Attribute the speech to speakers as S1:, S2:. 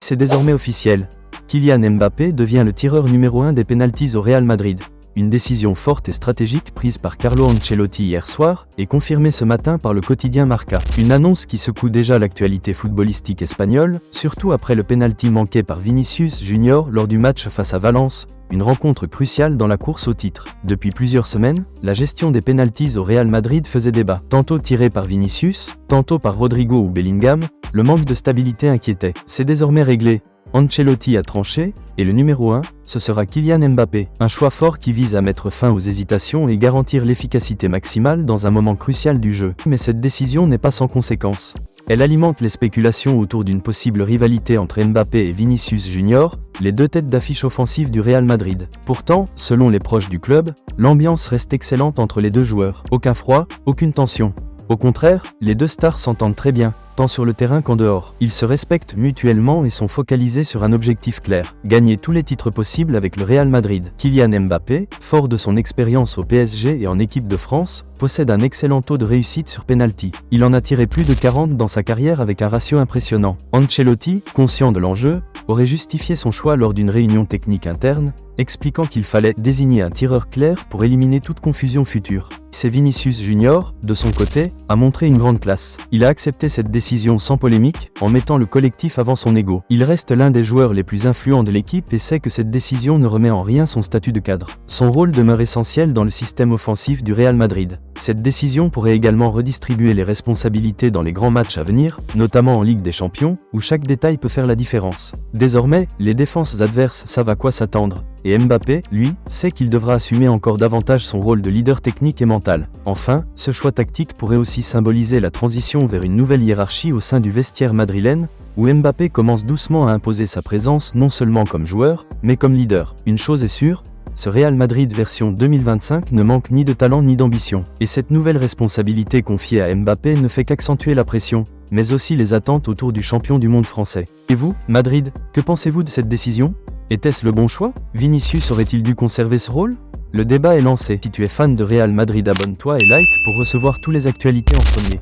S1: C'est désormais officiel. Kylian Mbappé devient le tireur numéro 1 des pénaltys au Real Madrid. Une décision forte et stratégique prise par Carlo Ancelotti hier soir et confirmée ce matin par le quotidien Marca. Une annonce qui secoue déjà l'actualité footballistique espagnole, surtout après le pénalty manqué par Vinicius Junior lors du match face à Valence, une rencontre cruciale dans la course au titre. Depuis plusieurs semaines, la gestion des pénaltys au Real Madrid faisait débat. Tantôt tiré par Vinicius, tantôt par Rodrigo ou Bellingham, le manque de stabilité inquiétait. C'est désormais réglé. Ancelotti a tranché, et le numéro 1, ce sera Kylian Mbappé. Un choix fort qui vise à mettre fin aux hésitations et garantir l'efficacité maximale dans un moment crucial du jeu. Mais cette décision n'est pas sans conséquences. Elle alimente les spéculations autour d'une possible rivalité entre Mbappé et Vinicius Junior, les deux têtes d'affiche offensive du Real Madrid. Pourtant, selon les proches du club, l'ambiance reste excellente entre les deux joueurs. Aucun froid, aucune tension. Au contraire, les deux stars s'entendent très bien, tant sur le terrain qu'en dehors. Ils se respectent mutuellement et sont focalisés sur un objectif clair, gagner tous les titres possibles avec le Real Madrid. Kylian Mbappé, fort de son expérience au PSG et en équipe de France, possède un excellent taux de réussite sur penalty. Il en a tiré plus de 40 dans sa carrière avec un ratio impressionnant. Ancelotti, conscient de l'enjeu, aurait justifié son choix lors d'une réunion technique interne, expliquant qu'il fallait désigner un tireur clair pour éliminer toute confusion future. C'est Vinicius Junior, de son côté, a montré une grande classe. Il a accepté cette décision sans polémique, en mettant le collectif avant son ego. Il reste l'un des joueurs les plus influents de l'équipe et sait que cette décision ne remet en rien son statut de cadre. Son rôle demeure essentiel dans le système offensif du Real Madrid. Cette décision pourrait également redistribuer les responsabilités dans les grands matchs à venir, notamment en Ligue des Champions, où chaque détail peut faire la différence. Désormais, les défenses adverses savent à quoi s'attendre, et Mbappé, lui, sait qu'il devra assumer encore davantage son rôle de leader technique et mental. Enfin, ce choix tactique pourrait aussi symboliser la transition vers une nouvelle hiérarchie au sein du vestiaire madrilène, où Mbappé commence doucement à imposer sa présence non seulement comme joueur, mais comme leader. Une chose est sûre, ce Real Madrid version 2025 ne manque ni de talent ni d'ambition. Et cette nouvelle responsabilité confiée à Mbappé ne fait qu'accentuer la pression, mais aussi les attentes autour du champion du monde français. Et vous, Madrid, que pensez-vous de cette décision ? Était-ce le bon choix ? Vinicius aurait-il dû conserver ce rôle ? Le débat est lancé. Si tu es fan de Real Madrid, abonne-toi et like pour recevoir toutes les actualités en premier.